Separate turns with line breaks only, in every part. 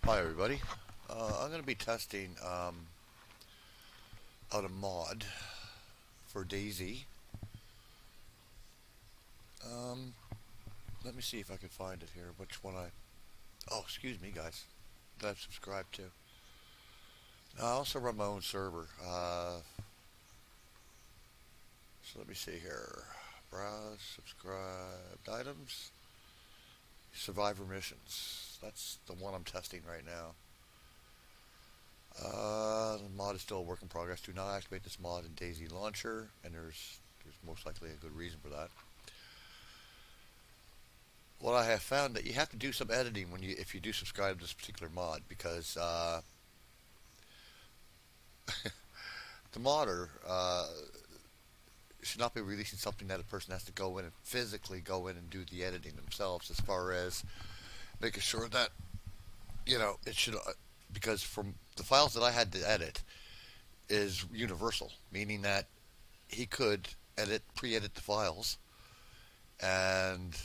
Hi everybody. I'm going to be testing out a mod for DayZ. Um, Let me see if I can find it here. Which one I? Oh, excuse me, guys. That I've subscribed to. I also run my own server. So let me see here. Browse, subscribed items, survivor missions. That's the one I'm testing right now. The mod is still a work in progress. Do not activate this mod in DayZ launcher, and there's most likely a good reason for that. What I have found that you have to do some editing when you if you do subscribe to this particular mod because the modder should not be releasing something that a person has to go in and physically go in and do the editing themselves as far as making sure that it should because from the files that I had to edit is universal, meaning that he could pre-edit the files and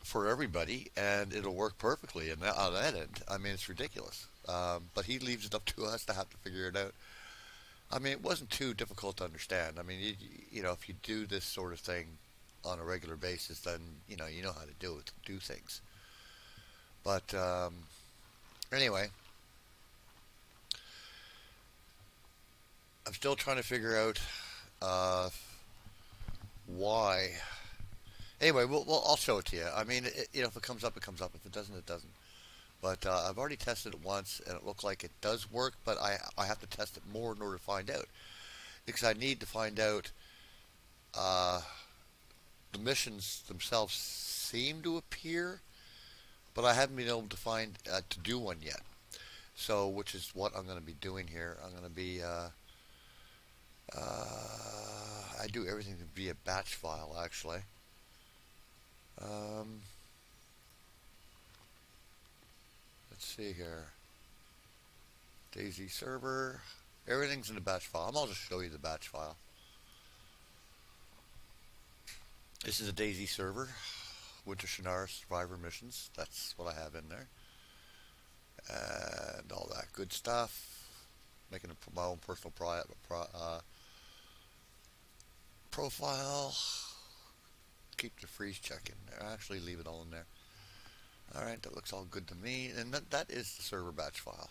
for everybody, and it'll work perfectly. And on that end, I mean, it's ridiculous. But he leaves it up to us to have to figure it out. I mean, it wasn't too difficult to understand. I mean, if you do this sort of thing on a regular basis, then you know how to do things. But anyway, I'm still trying to figure out uh, why. Anyway, I'll show it to you. I mean, if it comes up, it comes up. If it doesn't, it doesn't. But I've already tested it once, and it looked like it does work. But I have to test it more in order to find out because I need to find out. Uh, the missions themselves seem to appear, but I haven't been able to find to do one yet. So, which is what I'm going to be doing here. I'm going to be I do everything via batch file actually. Um, let's see here. DayZ server. Everything's in the batch file. I'll just show you the batch file. This is a DayZ server. Winter Shannara Survivor missions. That's what I have in there. And all that good stuff. Making my own personal profile. Keep the freeze check in there. Actually, leave it all in there. Alright, that looks all good to me. And that is the server batch file.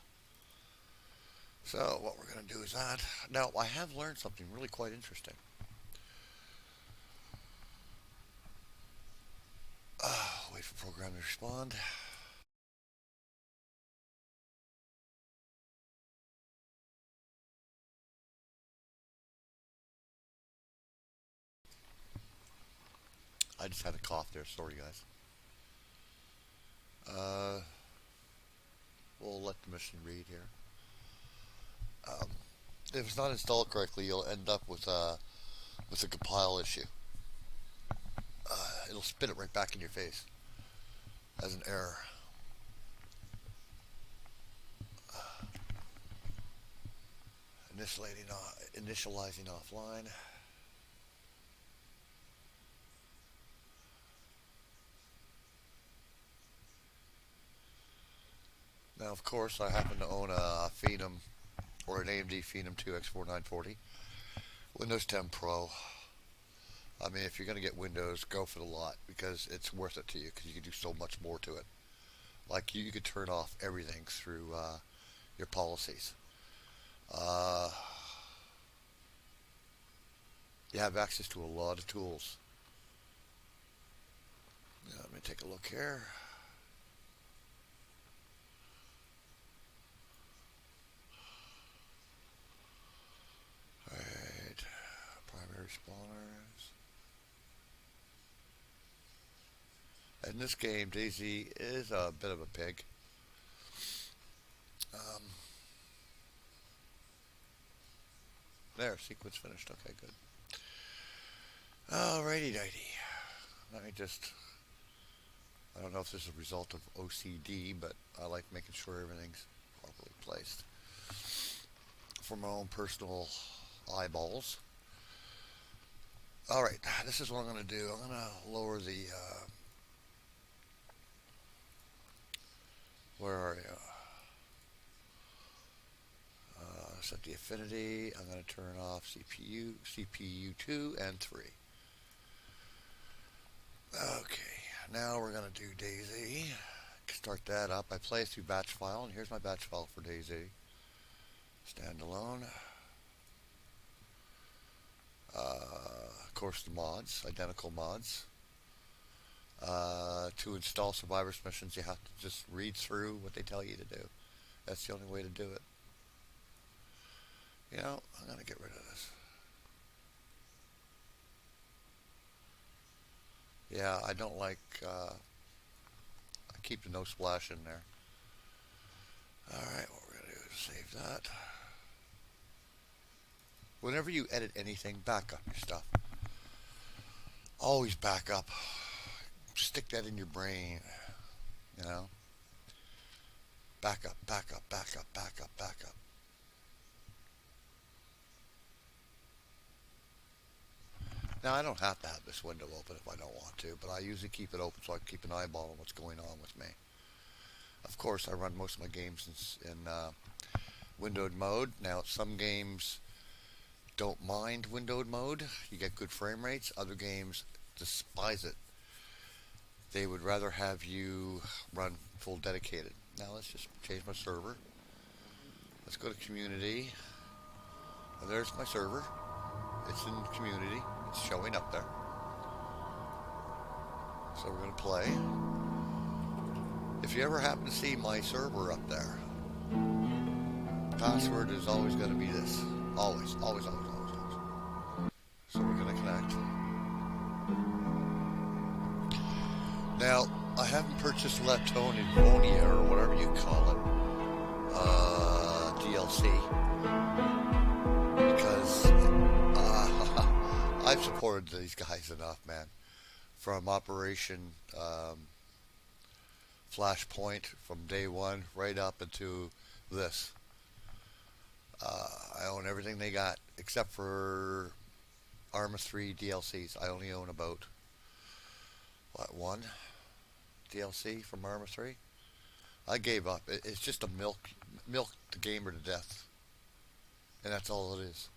So, what we're going to do is that. Now, I have learned something really quite interesting. Wait for program to respond. I just had a cough there. Sorry, guys. Uh, we'll let the mission read here. Um, if it's not installed correctly, you'll end up with a compile issue. It'll spit it right back in your face as an error. Initializing offline. Now, of course, I happen to own a Phenom or an AMD Phenom 2X4940 Windows 10 Pro. I mean, if you're going to get Windows, go for the lot because it's worth it to you because you can do so much more to it. Like you could turn off everything through your policies. Uh, you have access to a lot of tools. Let me take a look here. Alright, primary spawners. In this game, DayZ is a bit of a pig. Um, there, sequence finished. Okay, good. Alrighty, righty. Let me just. I don't know if this is a result of OCD, but I like making sure everything's properly placed. For my own personal eyeballs. Alright, this is what I'm going to do. I'm going to lower the Where are you? Set the affinity. I'm going to turn off CPU 2 and 3. Okay, now we're going to do DayZ. Start that up. I play through batch file, and here's my batch file for DayZ. Standalone. Of course, the mods, identical mods. To install Survivor's missions, you have to just read through what they tell you to do. That's the only way to do it. You know, I'm going to get rid of this. Yeah, I don't like, I keep the no splash in there. Alright, what we're going to do is save that. Whenever you edit anything, back up your stuff. Always back up. Stick that in your brain, you know. Back up, back up, back up, back up, back up. Now, I don't have to have this window open if I don't want to, but I usually keep it open so I can keep an eyeball on what's going on with me. Of course, I run most of my games in windowed mode. Now, some games don't mind windowed mode. You get good frame rates. Other games despise it. They would rather have you run full dedicated. Now, let's just change my server. Let's go to community. And there's my server. It's in community. It's showing up there. So we're going to play. If you ever happen to see my server up there, password is always going to be this. Always, always, always, always, always. So we're going to connect. Now, I haven't purchased Latonia or whatever you call it, DLC, because I've supported these guys enough, man. From Operation Flashpoint, from day one, right up into this. I own everything they got, except for Arma 3 DLCs. I only own about, one DLC from Arma 3? I gave up. It's just a milk the gamer to death. And that's all it is.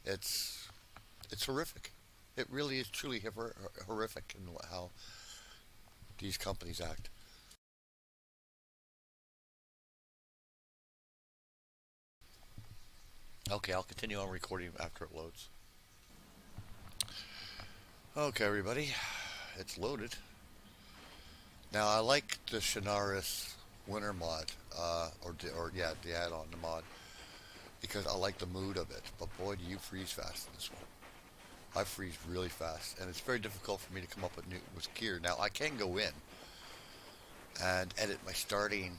It's horrific. It really is truly horrific in how these companies act. Okay, I'll continue on recording after it loads. Okay, everybody, it's loaded. Now, I like the Shinaris Winter mod, the add-on, the mod, because I like the mood of it. But boy, do you freeze fast in this one. I freeze really fast, and it's very difficult for me to come up with gear. Now, I can go in and edit my starting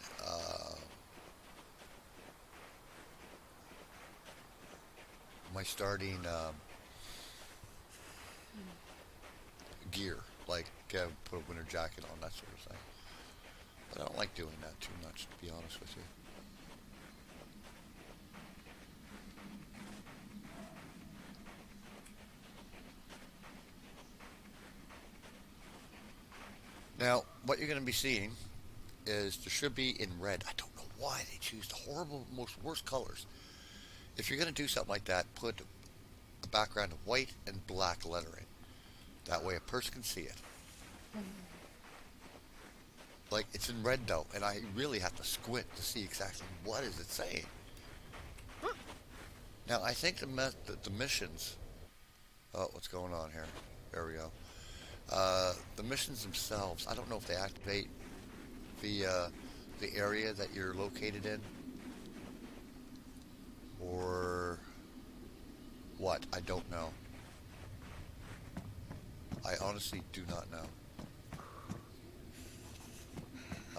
gear, like put a winter jacket on, that sort of thing. But I don't like doing that too much, to be honest with you. Now, what you're going to be seeing is there should be in red. I don't know why they choose the horrible, most worst colors. If you're going to do something like that, put a background of white and black lettering. That way a person can see it. Like, it's in red though, and I really have to squint to see exactly what is it saying. Now, I think the missions... Oh, what's going on here? There we go. The missions themselves, I don't know if they activate the area that you're located in, or what. I don't know. I honestly do not know.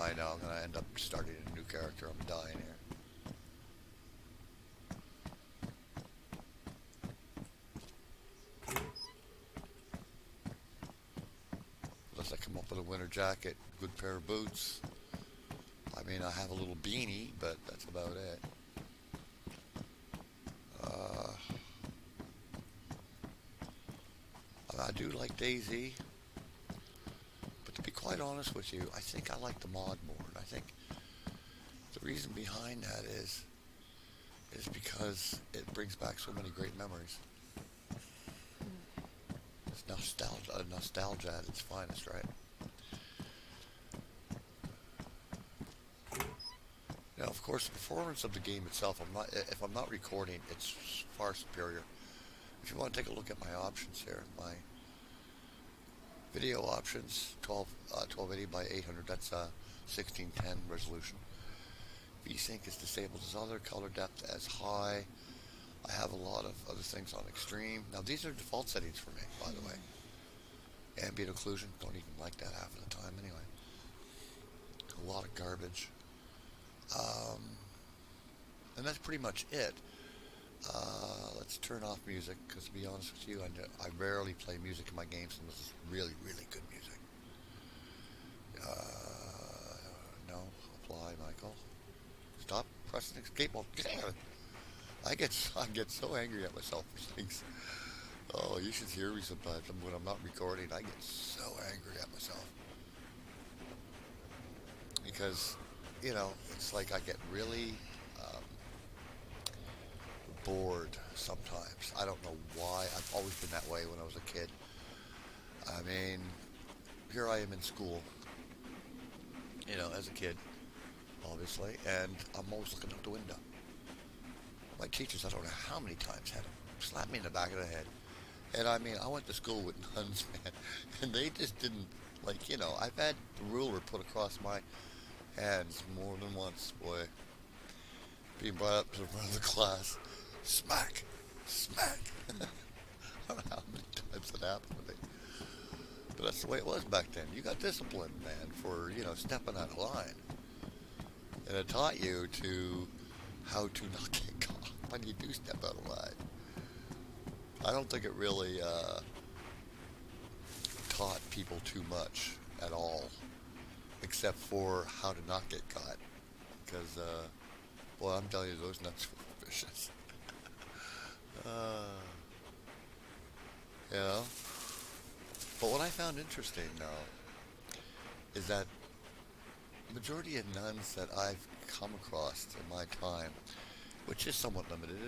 I know, I'm going to end up starting a new character. I'm dying here. Unless I come up with a winter jacket, good pair of boots. I mean, I have a little beanie, but that's about it. I do like DayZ, but to be quite honest with you, I think I like the mod more. I think The reason behind that is because it brings back so many great memories. It's nostalgia at its finest, right? Now, of course, the performance of the game itself, if I'm not recording, it's far superior. If you want to take a look at my options here, my video options, 1280 by 800, that's 1610 resolution. VSync is disabled as other, color depth as high. I have a lot of other things on extreme. Now, these are default settings for me, by the way. Ambient occlusion, don't even like that half of the time anyway. A lot of garbage. And that's pretty much it. Let's turn off music, because to be honest with you, I rarely play music in my games unless it's really, really good music. No, apply, Michael. Stop pressing escape mode. I get so angry at myself for things. Oh, you should hear me sometimes when I'm not recording. I get so angry at myself because, it's like I get really bored sometimes. I don't know why. I've always been that way when I was a kid. I mean, here I am in school, as a kid, obviously, and I'm always looking out the window. My teachers, I don't know how many times, had slapped me in the back of the head. And I mean, I went to school with nuns, man, and they just didn't, I've had the ruler put across my hands more than once, boy. Being brought up to the front of the class, smack, smack. I don't know how many times that happened to me. But that's the way it was back then. You got disciplined, man, for, stepping out of line. And it taught you how to not get caught when you do step out of line. I don't think it really taught people too much at all, except for how to not get caught. Because, I'm telling you, those nuts were vicious. you know. But what I found interesting, though, is that the majority of nuns that I've come across in my time, which is somewhat limited,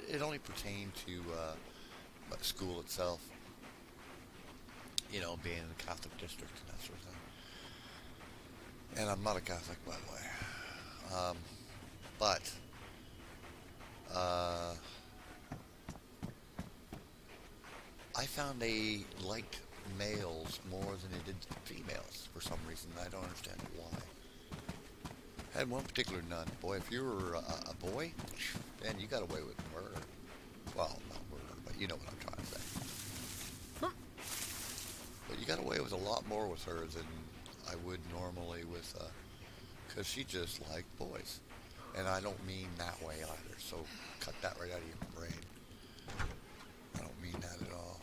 it only pertained to school itself, being in a Catholic district and that sort of thing. And I'm not a Catholic, by the way. But I found they liked males more than they did females for some reason. I don't understand why. I had one particular nun. Boy, if you were a boy, man, you got away with murder. Well, not murder, but you know what I'm trying to say. But you got away with a lot more with her than I would normally with, because she just liked boys. And I don't mean that way either, so cut that right out of your brain. I don't mean that at all.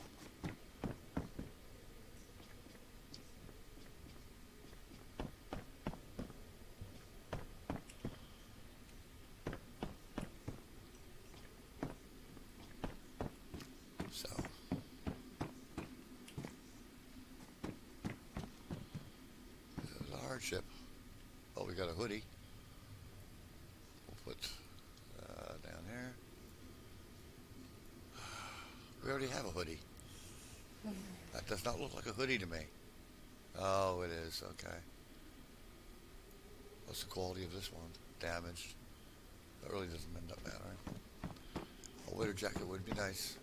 So, this is a hardship. Oh, we got a hoodie. We'll put down here. We already have a hoodie. That does not look like a hoodie to me. Oh, it is. Okay. What's the quality of this one? Damaged. That really doesn't end up mattering. A winter jacket would be nice.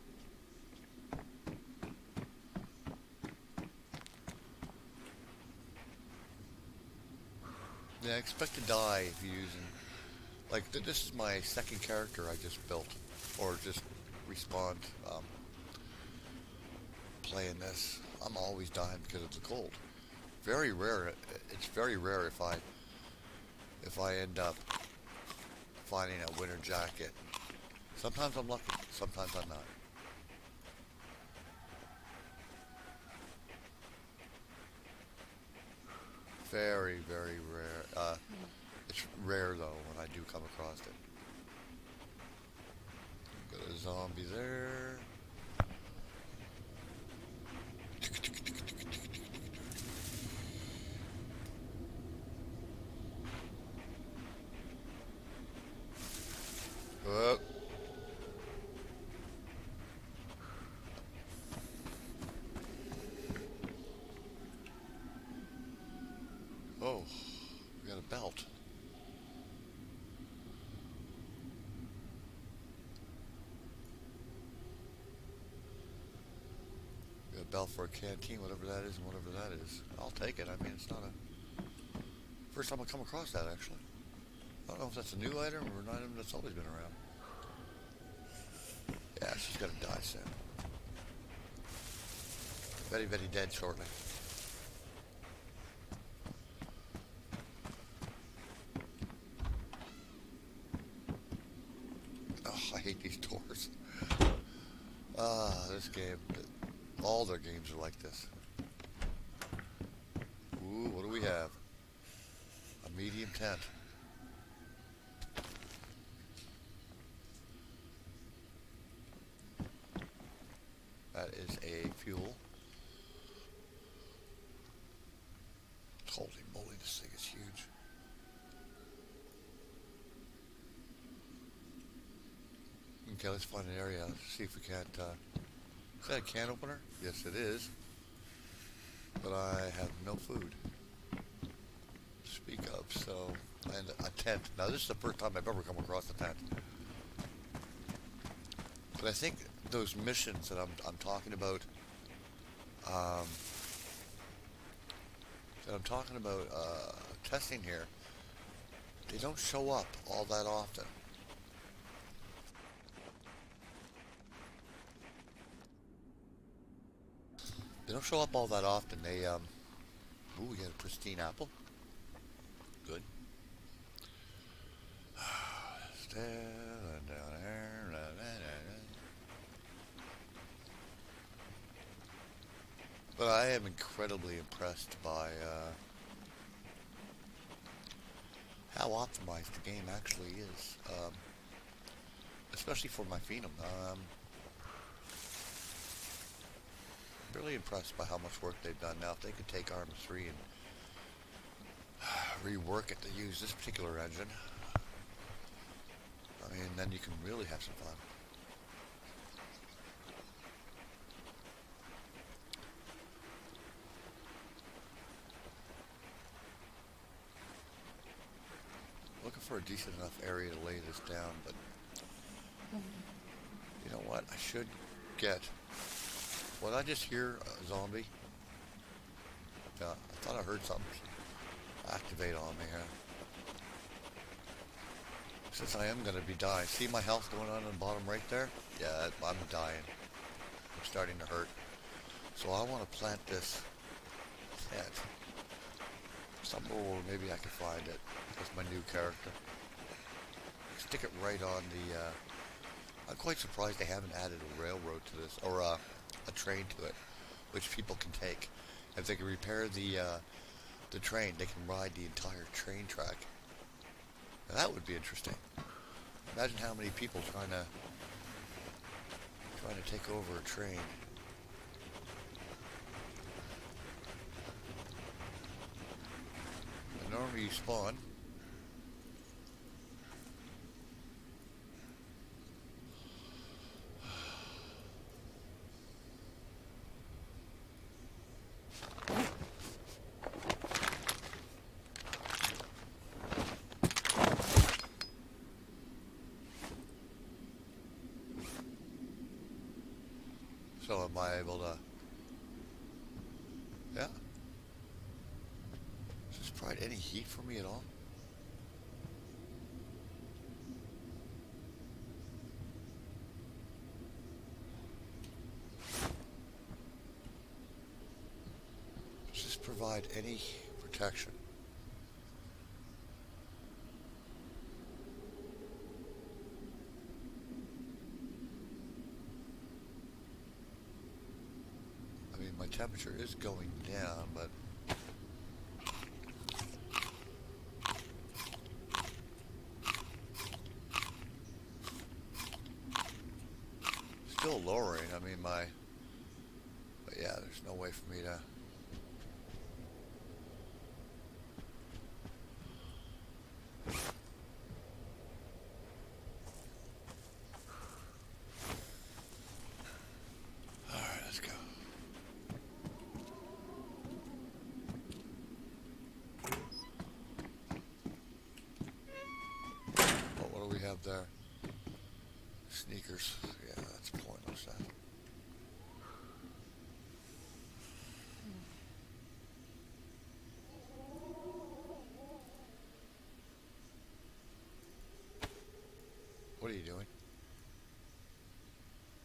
Yeah, expect to die if you're using... Like, this is my second character I just built. Or just respawned playing this. I'm always dying because of the cold. Very rare. It's very rare if I end up finding a winter jacket. Sometimes I'm lucky. Sometimes I'm not. Very, very rare. It's rare though when I do come across it. Got a zombie there. Oh, oh, we got a belt. We got a belt for a canteen, whatever that is and whatever that is. I'll take it. I mean, it's not a... First time I come across that, actually. I don't know if that's a new item or an item that's always been around. Yeah, she's gonna die soon. Very, very dead shortly. Oh, I hate these doors. Ah, this game. All their games are like this. Ooh, what do we have? A medium tent. That is a fuel. Holy moly, this thing is huge. Okay, let's find an area. Let's see if we can't... is that a can opener? Yes, it is. But I have no food to speak of, so... And a tent. Now, this is the first time I've ever come across a tent. But I think those missions that I'm talking about... testing here, they don't show up all that often. They don't show up all that often. They, ooh, we got a pristine apple. Good. But I am incredibly impressed by how optimized the game actually is, especially for my Phenom. Really impressed by how much work they've done. Now, if they could take Arma 3 and rework it to use this particular engine, I mean, then you can really have some fun. Looking for a decent enough area to lay this down, but you know what? I should get... What I just hear a zombie? Yeah, I thought I heard something activate on me here. Since I am going to be dying. See my health going on the bottom right there? Yeah, I'm dying. I'm starting to hurt. So I want to plant this tent. Somewhere where maybe I can find it. That's my new character. Stick it right on the... I'm quite surprised they haven't added a railroad to this. Or a train to it, which people can take. If they can repair the train, they can ride the entire train track. Now that would be interesting. Imagine how many people trying to take over a train. And normally you spawn. So am I able to... Yeah. Does this provide any heat for me at all? Does this provide any protection? My temperature is going down, but still lowering. I mean, but yeah, there's no way for me to. up there. Sneakers. Yeah, that's pointless. That. What are you doing?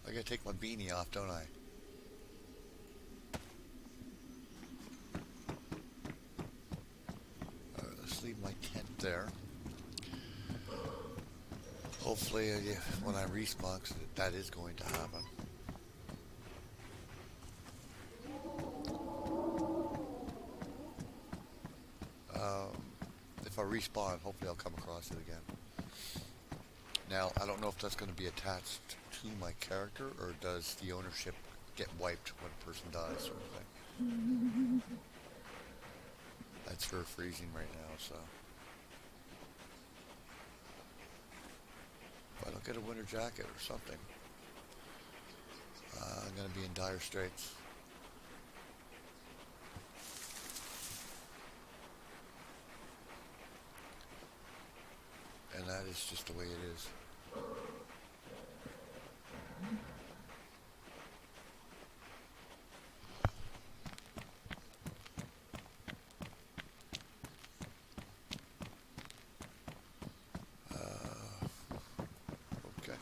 I gotta take my beanie off, don't I? Let's leave my tent there. Hopefully, when I respawn, that is going to happen. If I respawn, hopefully I'll come across it again. Now, I don't know if that's going to be attached to my character, or does the ownership get wiped when a person dies, sort of thing. That's her freezing right now, so. If I don't get a winter jacket or something, I'm going to be in dire straits. And that is just the way it is. Okay.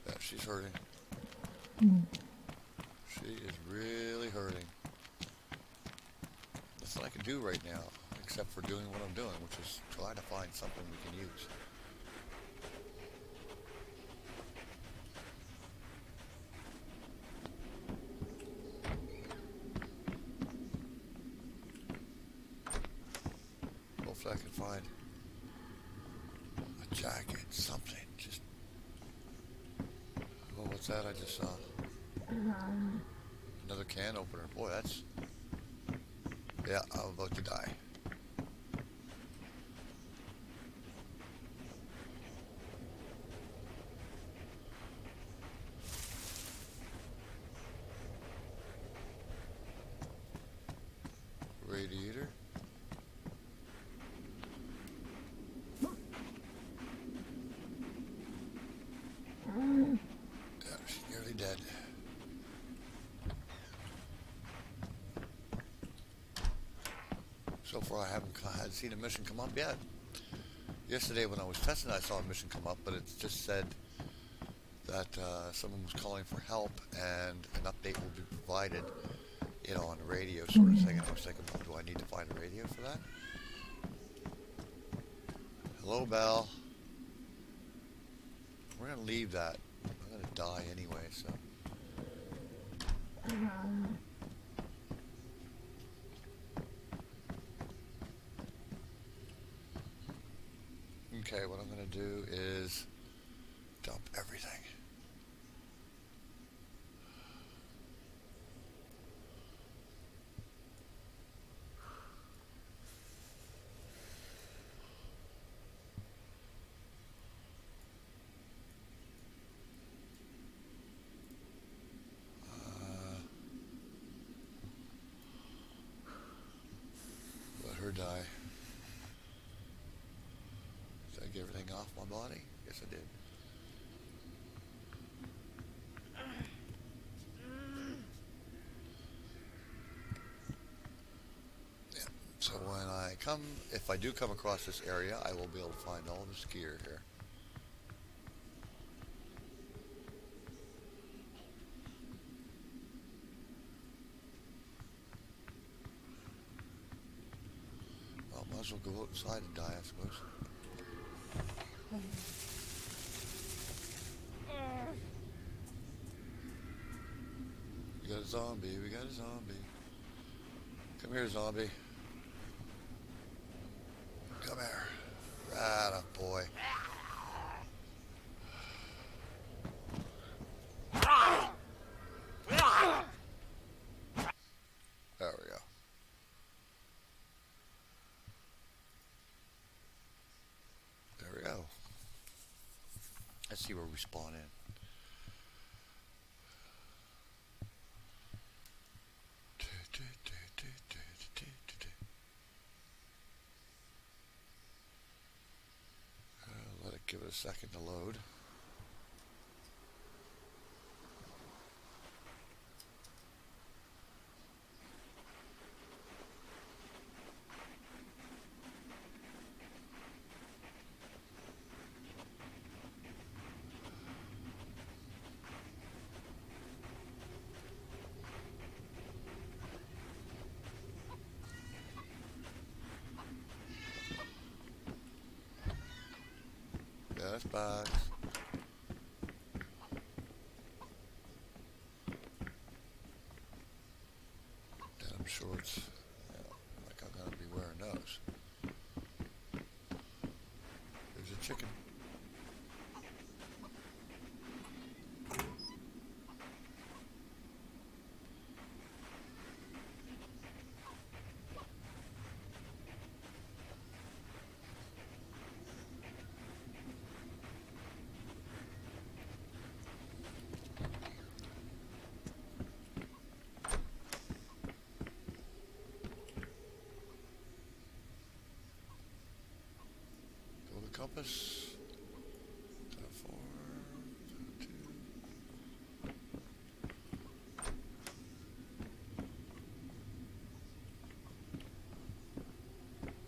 Yeah, she's hurting. She is really hurting. Nothing I can do right now, except for doing what I'm doing, which is try to find something we can use. Hopefully I can find a jacket, something, just... Oh, what's that I just saw? Another can opener. Boy, that's... Yeah, I'm about to die. Radiator. Yeah, she's nearly dead. So far I haven't seen a mission come up yet. Yesterday when I was testing I saw a mission come up, but it just said that someone was calling for help and an update will be provided, you know, on the radio sort of thing. And I was thinking, well, do I need to find a radio for that? Hello, Belle. We're going to leave that. I'm going to die anyway, so... Okay, what I'm going to do is dump everything. Let her die. Did I get everything off my body? Yes, I did. Yeah. So when I come, if I do come across this area, I will be able to find all this gear here. Well, might as well go outside and die, I suppose. We got a zombie, we got a zombie. Come here, zombie. Come here. Atta boy. There we go. There we go. Let's see where we spawn in. second to load. Yes, bags. Denim shorts. Yeah, like I'm gonna be wearing those. There's a chicken. Go the compass. To 4, to 2.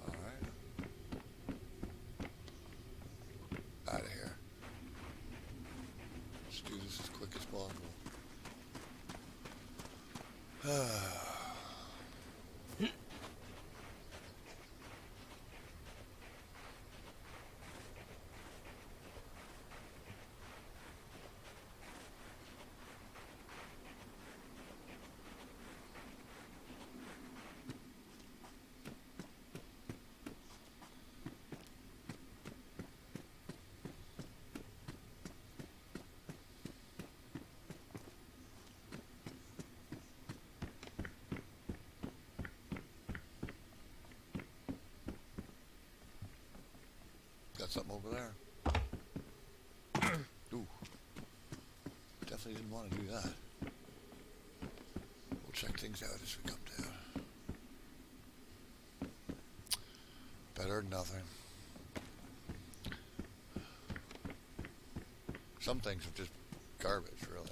Alright. Out of here. Let's do this as quick as possible. Got something over there. Ooh. Definitely didn't want to do that. We'll check things out as we come down. Better than nothing. Some things are just garbage, really.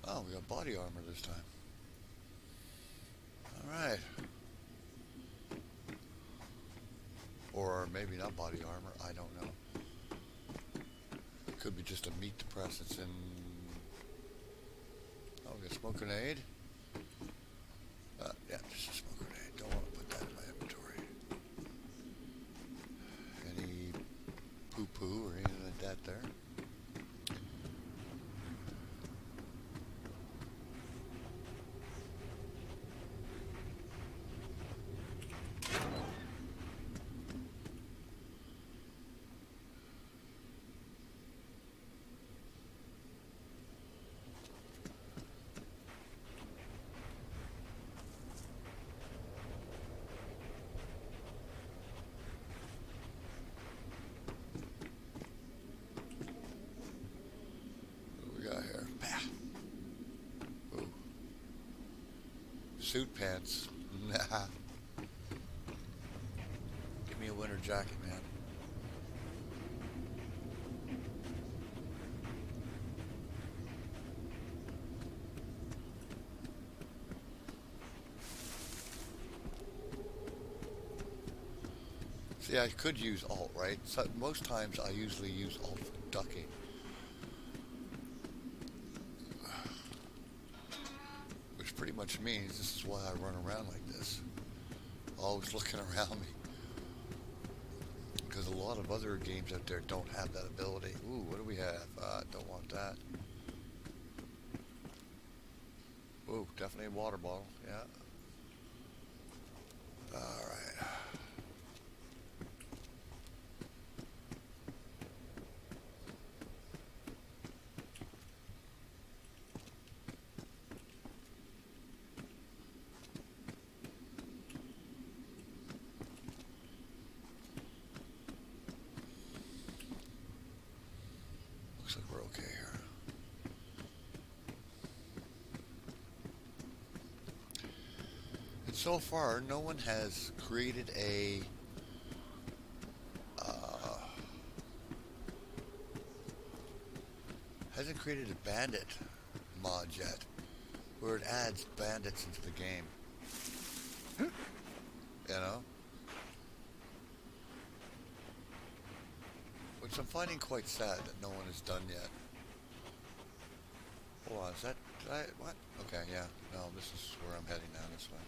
Oh, we got body armor this time. Alright. Or maybe not body armor, I don't know. It could be just a meat to press that's in... Oh, we got smoke grenade. Yeah, just a smoke grenade. Don't want to put that in my inventory. Any poo-poo or anything like that there? Suit pants. Nah. Give me a winter jacket, man. See, I could use alt, right? So most times I usually use alt for ducking. Which pretty much means this is why I run around like this. Always looking around me. Because a lot of other games out there don't have that ability. Ooh, what do we have? Don't want that. Ooh, definitely a water bottle, yeah. Alright. so far, no one has created a uh, hasn't created a bandit mod yet, where it adds bandits into the game. You know, which I'm finding quite sad that no one has done yet. Hold on, is that did I what? Okay, yeah, no, this is where I'm heading now. This way.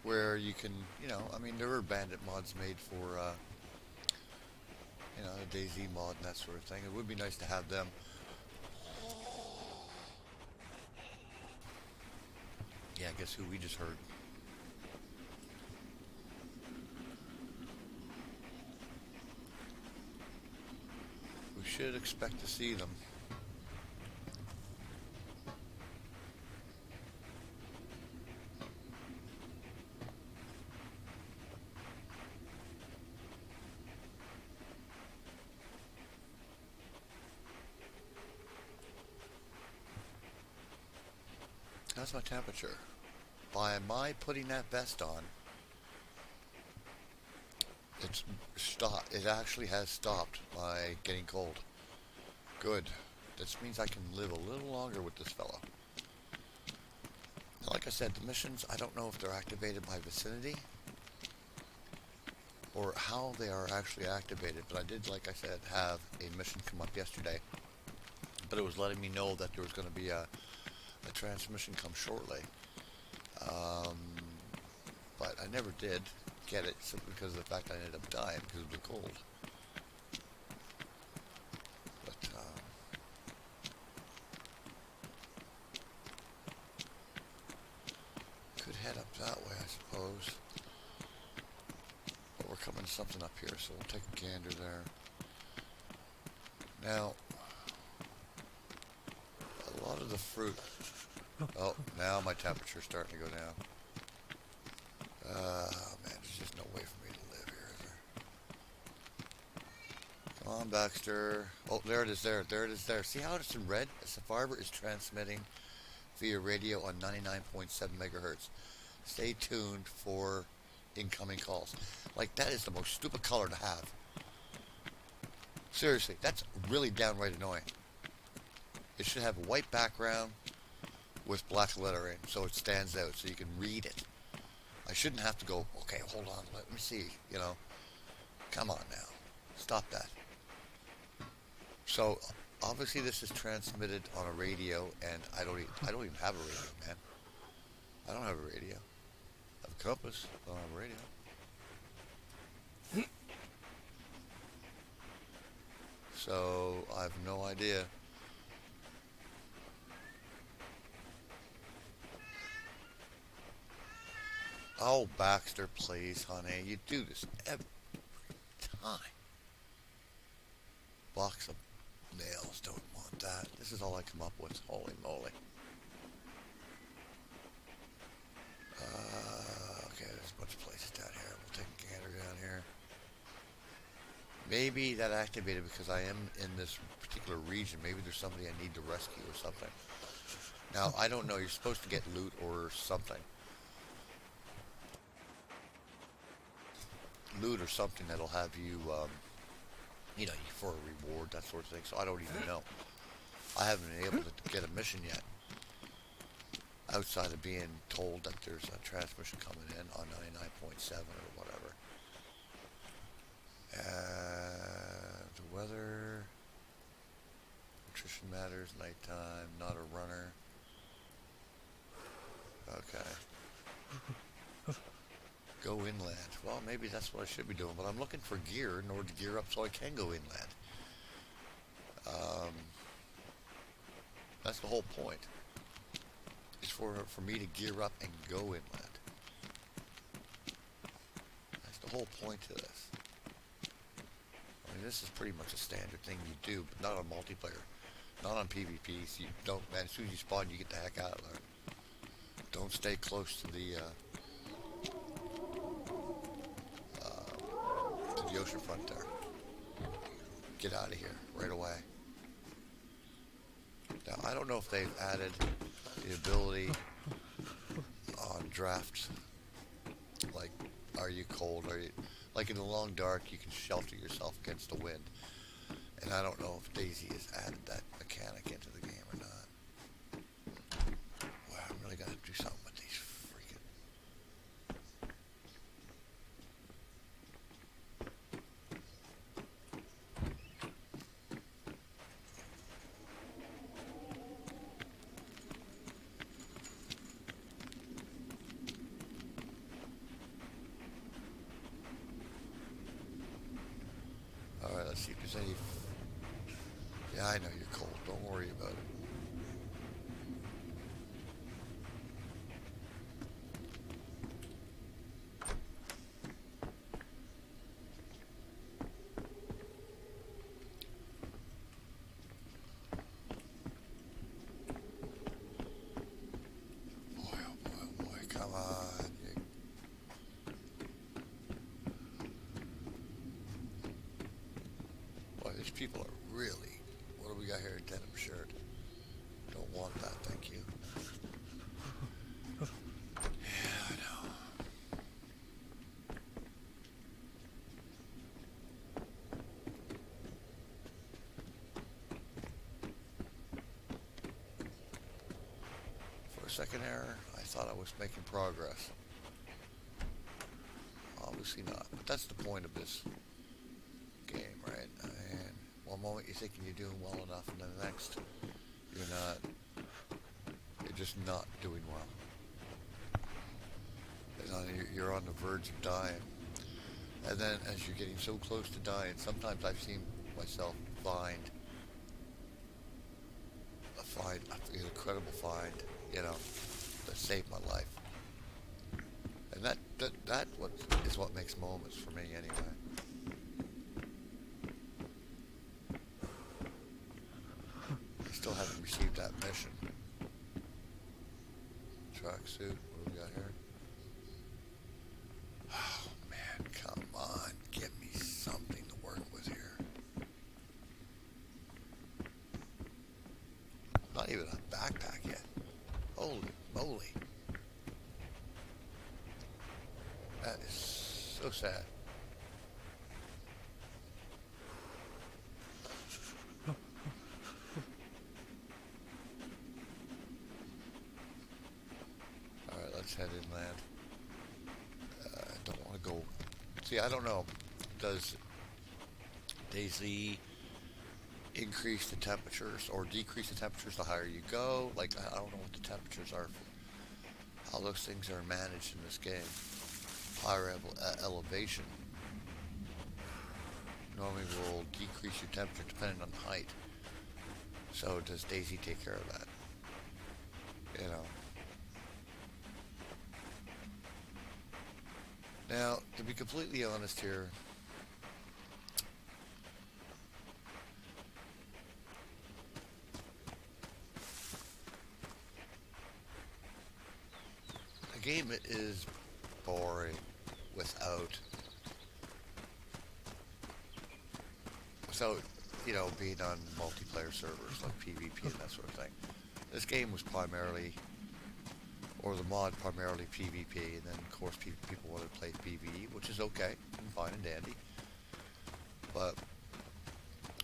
Where you can, I mean, there are bandit mods made for, the DayZ mod and that sort of thing. It would be nice to have them. Yeah, guess who we just heard? We should expect to see them. How's my temperature? By my putting that vest on, it's stopped. It actually has stopped my getting cold. Good. This means I can live a little longer with this fellow. Like I said, the missions, I don't know if they're activated by vicinity or how they are actually activated, but I did, like I said, have a mission come up yesterday, but it was letting me know that there was going to be a transmission come shortly. But I never did get it simply because of the fact I ended up dying because of the cold. But could head up that way, I suppose. But we're coming to something up here, so we'll take a gander there. Now, a lot of the fruit. Oh, now my temperature's starting to go down. Oh man, there's just no way for me to live here, is there? Come on, Baxter. Oh, there it is there. There it is there. See how it's in red? The survivor is transmitting via radio on 99.7 megahertz. Stay tuned for incoming calls. Like, that is the most stupid color to have. Seriously, that's really downright annoying. It should have a white background with black lettering so it stands out so you can read it. I shouldn't have to go, okay, hold on, let me see, Come on now. Stop that. So, obviously this is transmitted on a radio, and I don't even have a radio, man. I don't have a radio. I have a compass, I don't have a radio. So, I have no idea. Oh, Baxter, please, honey. You do this every time. Box of nails. Don't want that. This is all I come up with. Holy moly. Okay, there's a bunch of places down here. We'll take a gander down here. Maybe that activated because I am in this particular region. Maybe there's somebody I need to rescue or something. Now, I don't know. You're supposed to get loot or something. Loot or something that'll have you, for a reward, that sort of thing. So I don't even know. I haven't been able to get a mission yet. Outside of being told that there's a transmission coming in on 99.7 or whatever. The weather, nutrition matters, nighttime, not a runner. Okay. Go inland. Well, maybe that's what I should be doing, but I'm looking for gear in order to gear up so I can go inland. That's the whole point. It's for me to gear up and go inland. That's the whole point to this. I mean, this is pretty much a standard thing you do, but not on multiplayer. Not on PvP. So you don't, man, as soon as you spawn, you get the heck out of there. Don't stay close to the oceanfront there. Get out of here right away. Now, I don't know if they've added the ability on drafts, like, are you cold? Are you like in the long dark? You can shelter yourself against the wind, and I don't know if DayZ has added that mechanic into the game or not. Well, I'm really gonna do something with these freaking. All right, let's see if there's any. Yeah, I know you're cold. Don't worry about it. Boy, oh boy, oh boy, come on. Boy, these people are really. What do we got here? Denim shirt. Don't want that, thank you. Yeah, I know. For a second there, I thought I was making progress. Obviously not. But that's the point of this game, right? And one moment you're thinking you're doing well enough, and then the next, you're not. You're just not doing well. You're on the verge of dying. And then as you're getting so close to dying, sometimes I've seen myself find an incredible find, you know, that saved my life. And that is what makes moments for me anyway. I still haven't received that mission. Tracksuit, what do we got here? Oh man, come on, give me something to work with here. Not even a backpack yet. Holy moly. That is so sad. Alright, let's head inland. I don't want to go. See, I don't know. Does DayZ increase the temperatures or decrease the temperatures the higher you go? Like, I don't know what the temperatures are, how those things are managed in this game. Higher elevation normally will decrease your temperature depending on the height. So does DayZ take care of that? You know. Now, to be completely honest here, the game is boring without you know, being on multiplayer servers like PvP and that sort of thing. This game was primarily, or the mod primarily PvP, and then of course people want to play PvE, which is okay and fine and dandy. But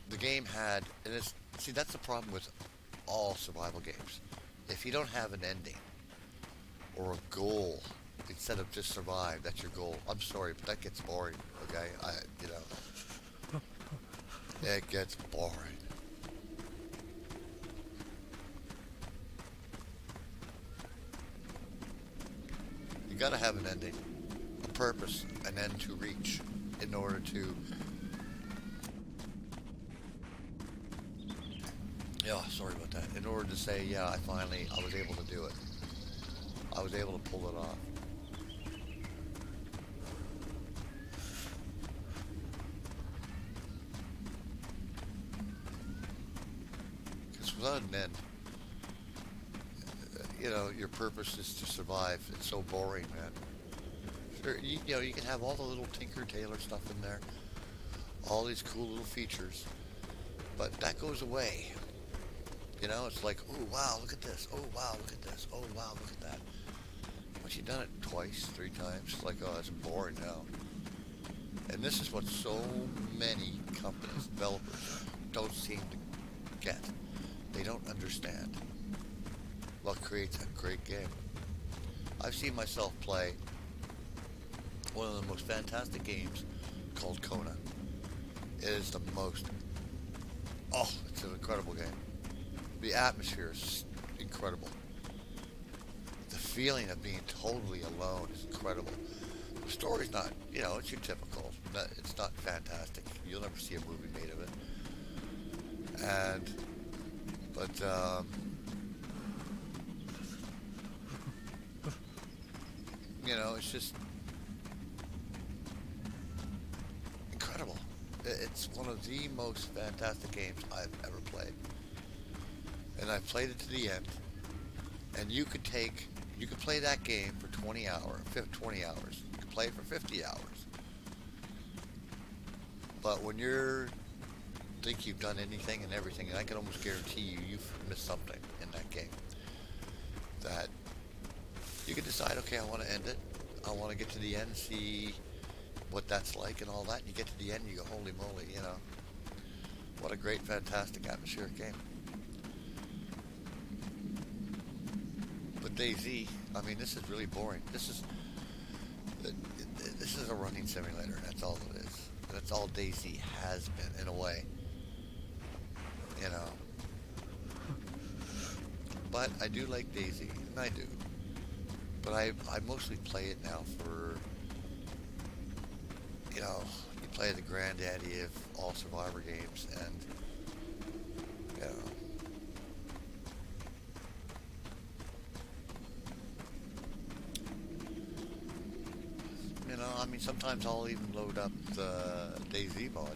the game had, and it's, see, that's the problem with all survival games. If you don't have an ending or a goal, instead of just survive, that's your goal. I'm sorry, but that gets boring. Okay, you know, it gets boring. You gotta have an ending, a purpose, an end to reach, in order to. Yeah, sorry about that. In order to say, yeah, I was able to do it. I was able to pull it off. Because without an end, you know, your purpose is to survive. It's so boring, man. Sure, you know, you can have all the little Tinker Tailor stuff in there, all these cool little features, but that goes away You know, it's like, oh wow, look at this. Oh wow, look at this. Oh wow, look at that. Once you've done it twice, 3 times, it's like, oh, that's boring now. And this is what so many companies, developers, don't seem to get. They don't understand what creates a great game. I've seen myself play one of the most fantastic games called Kona. It is the most, oh, it's an incredible game. The atmosphere is incredible. The feeling of being totally alone is incredible. The story's not, you know, it's your typical. It's not fantastic. You'll never see a movie made of it. But you know, it's just incredible. It's one of the most fantastic games I've ever played. And I've played it to the end. And you could play that game for 20 hours. You could play it for 50 hours. But when you're think you've done anything and everything, and I can almost guarantee you've missed something in that game. That you can decide, okay, I want to end it. I want to get to the end, see what that's like and all that. And you get to the end, and you go, holy moly, you know, what a great, fantastic, atmospheric game. But DayZ, I mean, this is really boring. This is a running simulator. That's all it is. That's all DayZ has been, in a way. You know. But I do like DayZ, and I do. But I mostly play it now for, you know, you play the granddaddy of all Survivor games, and, you know, I mean, sometimes I'll even load up the DayZ mod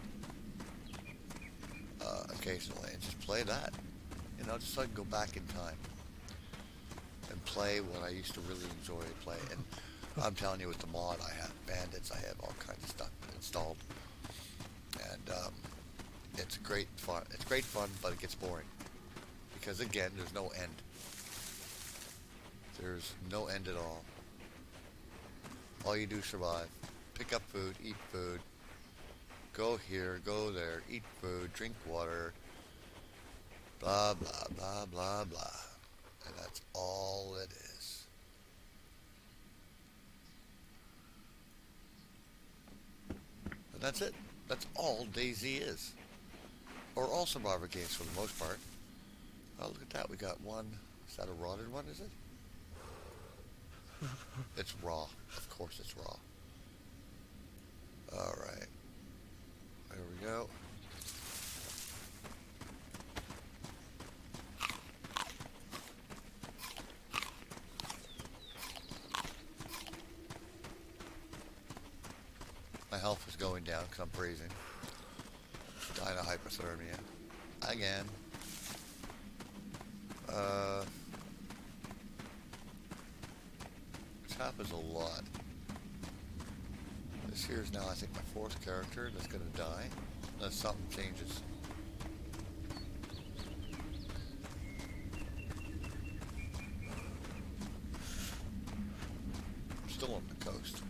occasionally and just play that. You know, just so I can go back in time and play what I used to really enjoy play. And I'm telling you, with the mod, I have bandits, I have all kinds of stuff installed, and it's great fun. It's great fun, but it gets boring because again, there's no end. There's no end at all. All you do is survive. Pick up food, eat food, go here, go there, eat food, drink water, blah, blah, blah, blah, blah. And that's all it is. And that's it. That's all DayZ is. Or all Survivor games for the most part. Oh, look at that. We got one. Is that a rotted one, is it? It's raw. Of course it's raw. Alright. There we go. My health is going down because I'm freezing. Dying of hypothermia. Again. This happens a lot. This here is now, I think, my 4th character that's going to die unless something changes. I'm still on the coast.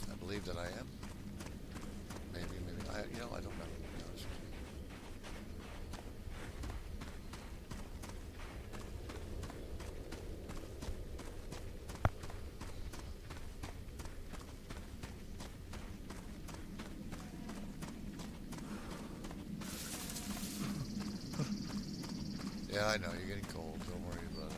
I believe that I am. Maybe, you know, I don't know. To be honest with you. Yeah, I know, you're getting cold, don't worry about it.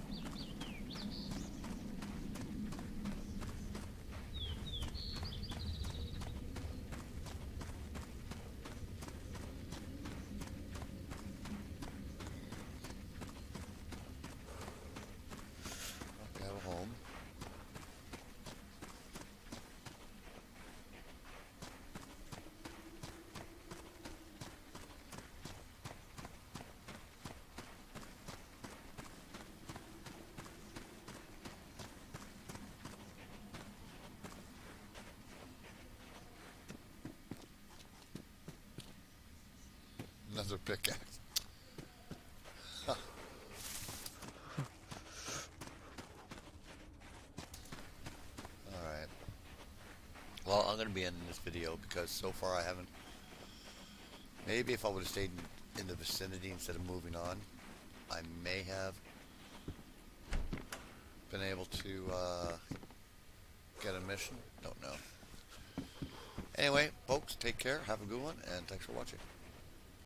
We have a home. another pickaxe. Huh. Alright. Well, I'm going to be ending this video because so far I haven't... Maybe if I would have stayed in the vicinity instead of moving on, I may have been able to get a mission. Don't know. Anyway, folks, take care. Have a good one, and thanks for watching.